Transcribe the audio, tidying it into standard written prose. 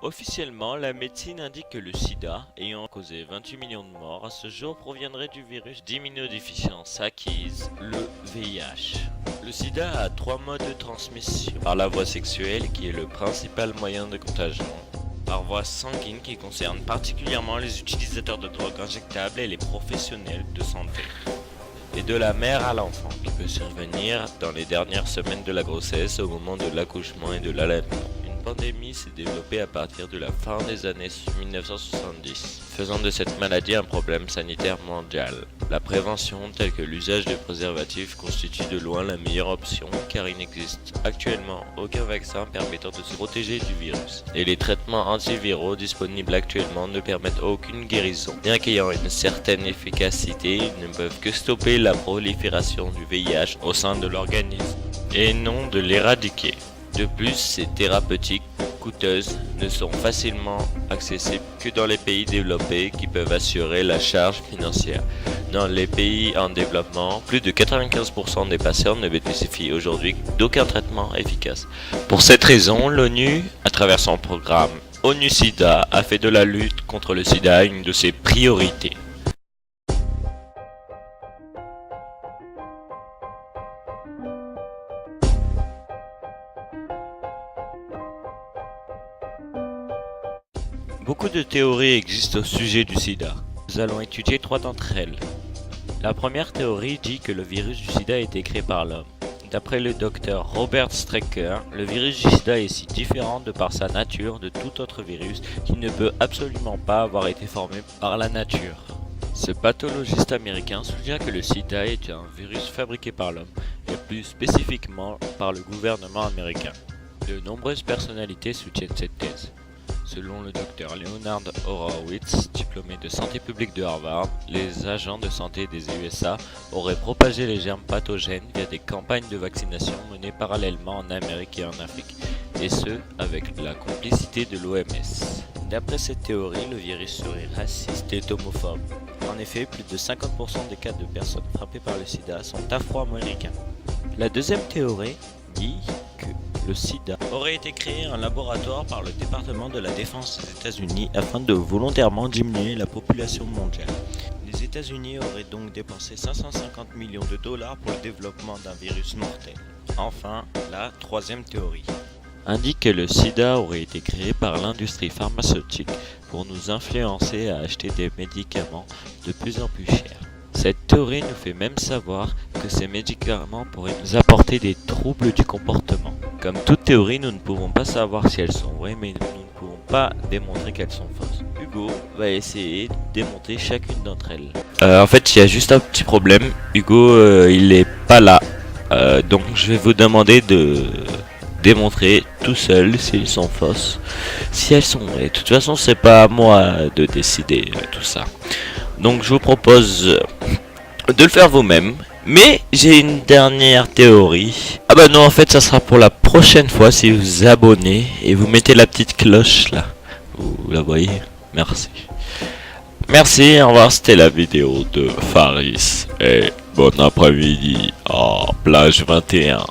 Officiellement, la médecine indique que le sida, ayant causé 28 millions de morts à ce jour, proviendrait du virus d'immunodéficience acquise, le VIH. Le sida a 3 modes de transmission. Par la voie sexuelle, qui est le principal moyen de contagion. Par voie sanguine, qui concerne particulièrement les utilisateurs de drogues injectables et les professionnels de santé. Et de la mère à l'enfant, qui peut survenir dans les dernières semaines de la grossesse, au moment de l'accouchement et de l'allaitement. La pandémie s'est développée à partir de la fin des années 1970, faisant de cette maladie un problème sanitaire mondial. La prévention, telle que l'usage de préservatifs, constitue de loin la meilleure option, car il n'existe actuellement aucun vaccin permettant de se protéger du virus. Et les traitements antiviraux disponibles actuellement ne permettent aucune guérison. Bien qu'ayant une certaine efficacité, ils ne peuvent que stopper la prolifération du VIH au sein de l'organisme, et non de l'éradiquer. De plus, ces thérapeutiques coûteuses ne sont facilement accessibles que dans les pays développés qui peuvent assurer la charge financière. Dans les pays en développement, plus de 95% des patients ne bénéficient aujourd'hui d'aucun traitement efficace. Pour cette raison, l'ONU, à travers son programme ONU-SIDA, a fait de la lutte contre le sida une de ses priorités. Beaucoup de théories existent au sujet du sida. Nous allons étudier 3 d'entre elles. La première théorie dit que le virus du sida a été créé par l'homme. D'après le docteur Robert Strecker, le virus du sida est si différent de par sa nature de tout autre virus qu'il ne peut absolument pas avoir été formé par la nature. Ce pathologiste américain soutient que le sida est un virus fabriqué par l'homme, et plus spécifiquement par le gouvernement américain. De nombreuses personnalités soutiennent cette thèse. Selon le docteur Leonard Horowitz, diplômé de santé publique de Harvard, les agents de santé des USA auraient propagé les germes pathogènes via des campagnes de vaccination menées parallèlement en Amérique et en Afrique, et ce, avec la complicité de l'OMS. D'après cette théorie, le virus serait raciste et homophobe. En effet, plus de 50% des cas de personnes frappées par le sida sont afro-américains. La deuxième théorie dit que le sida aurait été créé en laboratoire par le département de la défense des États-Unis afin de volontairement diminuer la population mondiale. Les États-Unis auraient donc dépensé 550 millions de dollars pour le développement d'un virus mortel. Enfin, la troisième théorie indique que le sida aurait été créé par l'industrie pharmaceutique pour nous influencer à acheter des médicaments de plus en plus chers. Cette théorie nous fait même savoir que ces médicaments pourraient nous apporter des troubles du comportement. Comme toute théorie, nous ne pouvons pas savoir si elles sont vraies, mais nous ne pouvons pas démontrer qu'elles sont fausses. Hugo va essayer de démonter chacune d'entre elles. En fait, il y a juste un petit problème. Hugo, il est pas là. Donc je vais vous demander de démontrer tout seul s'ils sont fausses, si elles sont vraies. De toute façon, c'est pas à moi de décider tout ça. Donc je vous propose de le faire vous-même. Mais j'ai une dernière théorie. Ah bah non, en fait ça sera pour la prochaine fois si vous vous abonnez et vous mettez la petite cloche là. Vous la voyez? Merci. Merci, au revoir, c'était la vidéo de Faris. Et bon après-midi à plage 21.